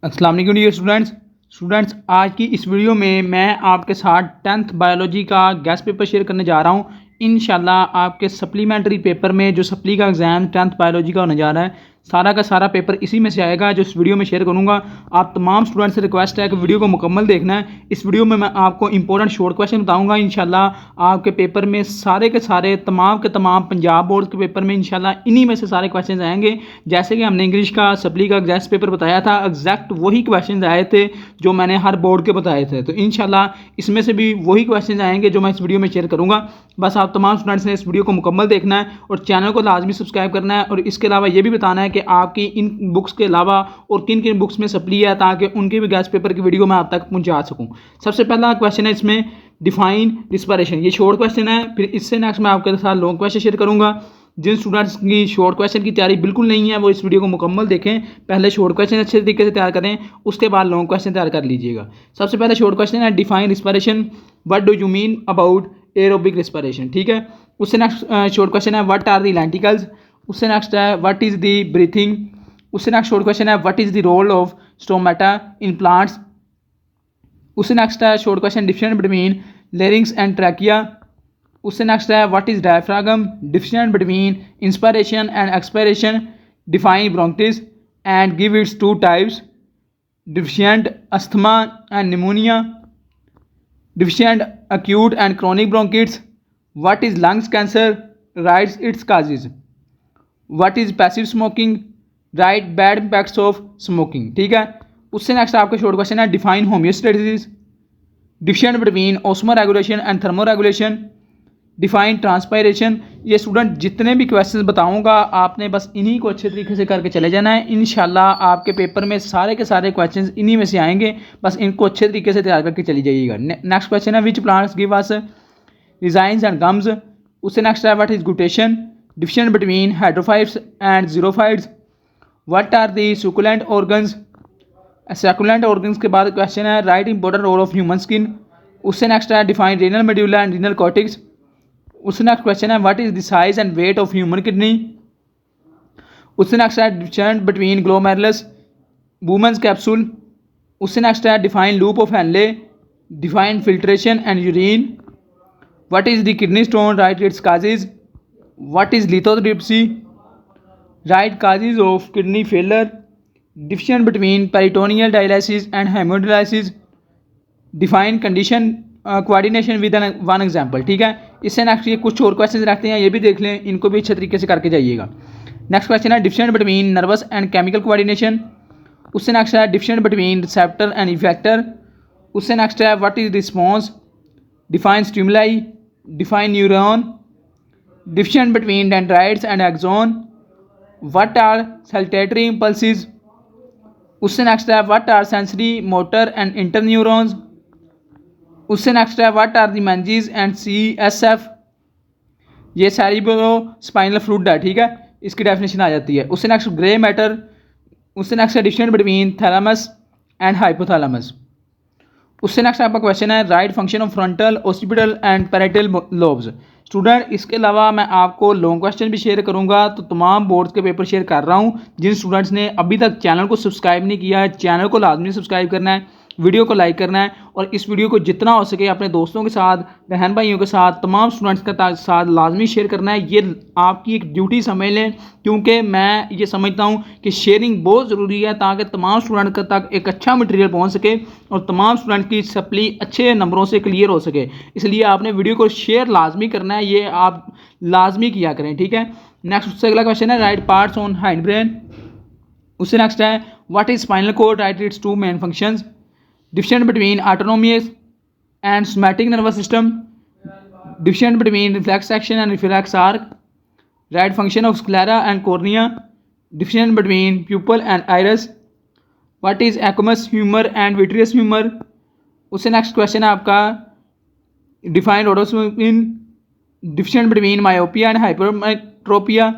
अस्सलाम वालेकुम dear students आज की इस वीडियो में मैं आपके साथ 10th बायोलॉजी का गेस्ट पेपर शेयर करने जा रहा हूँ। इंशाल्लाह आपके सप्लीमेंट्री पेपर में जो सप्ली का एग्ज़ाम 10th बायोलॉजी का होने जा रहा है, सारा का सारा पेपर इसी में से आएगा जो इस वीडियो में शेयर करूँगा। आप तमाम स्टूडेंट्स से रिक्वेस्ट है कि वीडियो को मुकम्मल देखना है। इस वीडियो में मैं आपको इंपॉर्टेंट शॉर्ट क्वेश्चन बताऊँगा। इंशाल्लाह आपके पेपर में सारे के सारे तमाम के तमाम पंजाब बोर्ड के पेपर में इंशाल्लाह इन्हीं में से सारे क्वेश्चन आएंगे। जैसे कि हमने इंग्लिश का सप्ली का गेस्ट पेपर बताया था, एग्जैक्ट वही क्वेश्चन आए थे जो मैंने हर बोर्ड के बताए थे। तो इंशाल्लाह इसमें से भी वही क्वेश्चन आएंगे जो मैं इस वीडियो में शेयर करूँगा। बस आप तमाम स्टूडेंट्स ने इस वीडियो को मुकम्मल देखना है और चैनल को लाजमी सब्सक्राइब करना है। और इसके अलावा ये भी बताना है कि आपकी इन बुक्स के अलावा और किन किन बुक्स में सप्ली है, ताकि उनके भी गेस्ट पेपर की वीडियो मैं आप तक पहुँचा सकूँ। सबसे पहला क्वेश्चन है इसमें डिफाइन रिस्पिरेशन, ये शॉर्ट क्वेश्चन है। फिर इससे नेक्स्ट मैं आपके साथ लॉन्ग क्वेश्चन शेयर करूँगा। जिन स्टूडेंट्स की शॉर्ट क्वेश्चन की तैयारी बिल्कुल नहीं है वो इस वीडियो को मुकम्मल देखें। पहले शॉर्ट क्वेश्चन अच्छे तरीके से तैयार करें, उसके बाद लॉन्ग क्वेश्चन तैयार कर लीजिएगा। सबसे पहले शॉर्ट क्वेश्चन है define respiration, what do you mean about aerobic respiration. ठीक है। उससे नेक्स्ट शॉर्ट क्वेश्चन है व्हाट आर द लेंटिकल्स। उससे नेक्स्ट है व्हाट इज़ द ब्रीथिंग। उससे नेक्स्ट शॉर्ट क्वेश्चन है what is the role of stomata in plants. उससे next है short question difference between larynx and trachea. उससे next है what is diaphragm, difference between inspiration and expiration, define ब्रोंकिटिस and give its two types, deficient asthma and pneumonia, deficient acute and chronic bronchitis, what is lungs cancer, writes its causes, what is passive smoking, write bad impacts of smoking। ठीक है। उससे next आपका short question है define homeostasis, difference between osmo regulation and thermo regulation, define transpiration. ये student जितने भी questions बताऊंगा आपने बस इन्हीं को अच्छे तरीके से करके चले जाना है। इंशाल्लाह आपके पेपर में सारे के सारे क्वेश्चंस इन्हीं में से आएंगे, बस इनको अच्छे तरीके से तैयार करके चली जाइएगा। नेक्स्ट क्वेश्चन है which plants give us resins and gums. उससे नेक्स्ट है what is guttation, difference between hydrophytes and xerophytes, what are the succulent organs. Succulent organs के बाद क्वेश्चन है write important role of human skin. उससे next है define renal medulla and renal cortex. उससे next question है what is the size and weight of human kidney. उससे next है difference between glomerulus Bowman's capsule. उससे next है define loop of Henle, define filtration and urine, what is the kidney stone, right it's causes, what is lithotripsy, right causes of kidney failure, difference between peritoneal dialysis and hemodialysis, define condition coordination with one example. ठीक है। इससे next ये कुछ और question रखते हैं, ये भी देख लें, इनको भी अच्छे तरीके से करके जाइएगा। नेक्स्ट क्वेश्चन है difference between nervous and chemical coordination. उससे नेक्स्ट है difference between receptor and effector. उससे नेक्स्ट है what is response, define stimuli, define neuron, difference between dendrites and axon, what are saltatory impulses. उससे next है what are sensory motor and inter neurons. उससे next है what are the meninges and CSF, ये cerebrospinal fluid है। ठीक है, इसकी definition आ जाती है। उससे नेक्स्ट ग्रे मैटर। उससे नेक्स्ट है difference between thalamus and hypothalamus. उससे नेक्स्ट आपका क्वेश्चन है right function of frontal occipital and parietal lobes. Student इसके अलावा मैं आपको लॉन्ग क्वेश्चन भी शेयर करूंगा, तो तमाम बोर्ड्स के पेपर शेयर कर रहा हूं। जिन स्टूडेंट्स ने अभी तक चैनल को सब्सक्राइब नहीं किया है, चैनल को लाजमी सब्सक्राइब करना है, वीडियो को लाइक करना है और इस वीडियो को जितना हो सके अपने दोस्तों के साथ, बहन भाइयों के साथ, तमाम स्टूडेंट्स के साथ लाजमी शेयर करना है। ये आपकी एक ड्यूटी समझ लें, क्योंकि मैं ये समझता हूँ कि शेयरिंग बहुत ज़रूरी है ताकि तमाम स्टूडेंट तक एक अच्छा मटेरियल पहुँच सके और तमाम स्टूडेंट की सप्ली अच्छे नंबरों से क्लियर हो सके। इसलिए आपने वीडियो को शेयर लाजमी करना है, ये आप लाजमी किया करें। ठीक है। नेक्स्ट उससे अगला क्वेश्चन है write parts on hind brain. उससे नेक्स्ट है what is spinal cord, write its two main functions, difference between autonomic and somatic nervous system, difference between reflex action and reflex arc, write function of sclera and cornea, difference between pupil and iris, what is aqueous humour and vitreous humour. उससे next question है आपका define rhodopsin, difference between myopia and hypermetropia,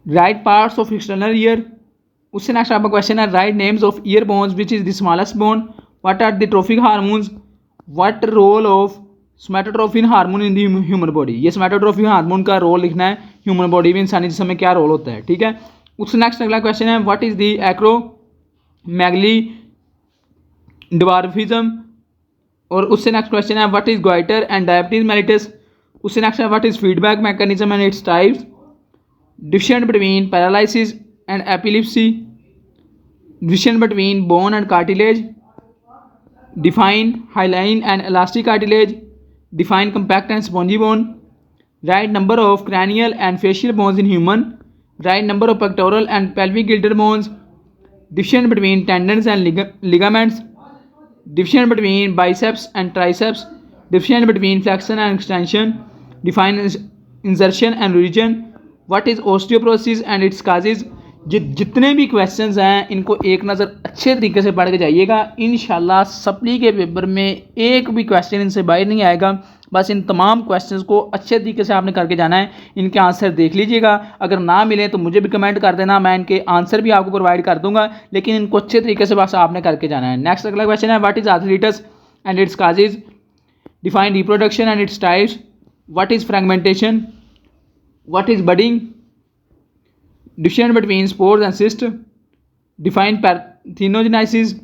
write parts of external year. उससे next आपका question है write names of ear bones which is the smallest bone, what are the trophic hormones, what role of somatotrophin hormone in the human body. ये somatotrophin hormone का role लिखना है human body में, इंसानी जिस्म में क्या रोल होता है। ठीक है। उससे नेक्स्ट अगला क्वेश्चन है व्हाट इज द मैगली डिवार्फिज्म। और उससे नेक्स्ट क्वेश्चन है what is goitre and diabetes mellitus. उससे नेक्स्ट है what is feedback mechanism and its types. Different between paralysis and epilepsy. Different between bone and cartilage. Define hyaline and elastic cartilage. Define compact and spongy bone. Write number of cranial and facial bones in human. Write number of pectoral and pelvic girdle bones. Different between tendons and ligaments. Difference between biceps and triceps. Difference between flexion and extension. Define insertion and region. What is osteoporosis and its causes. जितने भी questions हैं इनको एक नज़र अच्छे तरीके से पढ़ के जाइएगा। इंशाल्लाह सप्ली के पेपर में एक भी क्वेश्चन इनसे बाहर नहीं आएगा। बस इन तमाम क्वेश्चंस को अच्छे तरीके से आपने करके जाना है। इनके आंसर देख लीजिएगा, अगर ना मिले तो मुझे भी कमेंट कर देना, मैं इनके आंसर भी आपको प्रोवाइड कर दूंगा, लेकिन इनको अच्छे तरीके से बस आपने करके जाना है। नेक्स्ट अगला क्वेश्चन है what is arthritis and its causes. Define reproduction and its types. What is fragmentation. What is budding. Difference between spores and cyst. Define parthenogenesis.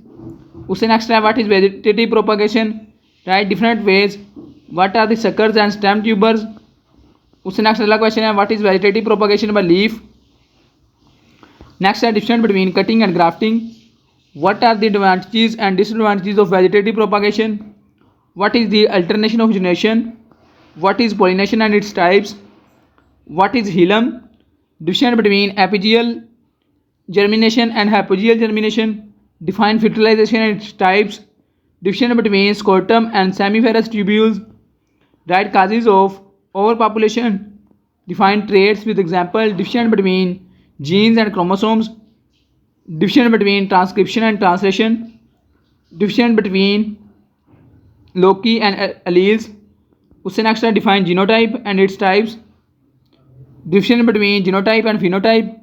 उससे नेक्स्ट है what is vegetative propagation. Write different ways. What are the suckers and stem tubers? उससे next अगला question है what is vegetative propagation by leaf. Next है difference between cutting and grafting. What are the advantages and disadvantages of vegetative propagation. What is the alternation of generation. What is pollination and its types. What is hilum. Difference between epigeal germination and hypogeal germination. Define fertilisation and its types. Difference between scrotum and semiferous tubules. Right causes of overpopulation. Define traits with example. Difference between genes and chromosomes. Difference between transcription and translation. Difference between loci and alleles. उससे next है define genotype and its types. Difference between genotype and phenotype.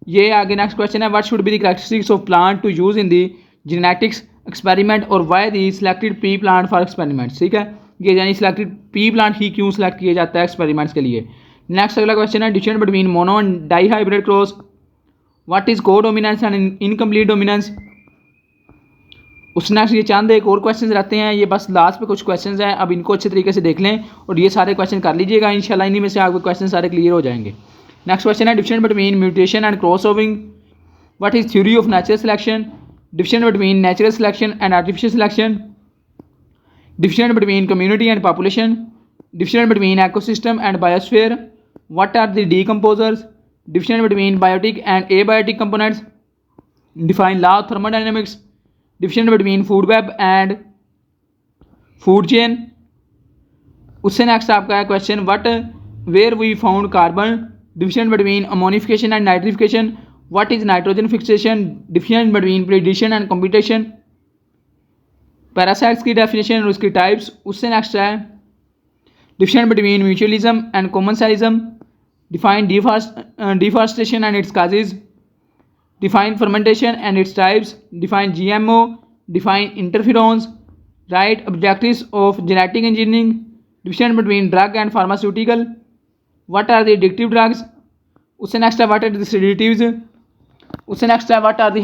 ये आगे next question है what should be the characteristics of plant to use in the genetics experiment और why the selected pea plant for experiment. ठीक है, ये यानी selected pea plant ही क्यों select किया जाता है एक्सपेरिमेंट्स के लिए। नेक्स्ट अगला क्वेश्चन है difference between mono and dihybrid cross. What is codominance and incomplete dominance. उस नेक्स्ट ये चंद एक और क्वेश्चन रहते हैं, ये बस लास्ट पे कुछ क्वेश्चन हैं, अब इनको अच्छे तरीके से देख लें और ये सारे क्वेश्चन कर लीजिएगा। इंशाल्लाह इन्हीं में से आपके क्वेश्चन सारे क्लियर हो जाएंगे। नेक्स्ट क्वेश्चन है difference between mutation and cross owing. What is theory of natural selection. Difference between natural selection and artificial selection. Difference between community and population. Difference between ecosystem and biosphere. What are the decomposers. Difference between biotic and abiotic components. Define law of thermodynamics. Difference between food web and food chain. उससे next आपका है question what were we found carbon. Difference between ammonification and nitrification. What is nitrogen fixation. Difference between predation and computation. Parasites की definition और उसकी types. उससे next है difference between mutualism and commensalism. Define deforestation and its causes. Define fermentation and its types. Define GMO। Define interferons. Write objectives of genetic engineering. Difference between drug and pharmaceutical. What are the addictive drugs. उससे next है what are the sedatives. उससे next है what are the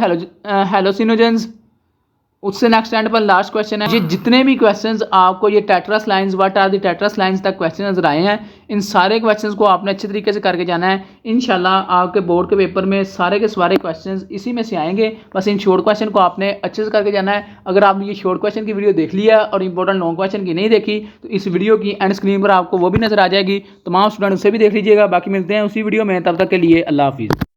hallucinogens. उससे next and पर last question है ये जितने भी क्वेश्चंस आपको ये tetracyclines what are the tetracyclines तक क्वेश्चन नजर आए हैं, इन सारे क्वेश्चंस को आपने अच्छे तरीके से करके जाना है। इंशाल्लाह आपके बोर्ड के पेपर में सारे के सारे क्वेश्चंस इसी में से आएंगे। बस इन शॉर्ट क्वेश्चन को आपने अच्छे से करके जाना है। अगर आपने ये शॉर्ट क्वेश्चन की वीडियो देख लिया और इंपॉर्टेंट लॉन्ग क्वेश्चन की नहीं देखी तो इस वीडियो की एंड स्क्रीन पर आपको वो भी नजर आ जाएगी। तमाम स्टूडेंट उसे भी देख लीजिएगा। बाकी मिलते हैं उसी वीडियो में, तब तक के लिए अल्लाह हाफिज़।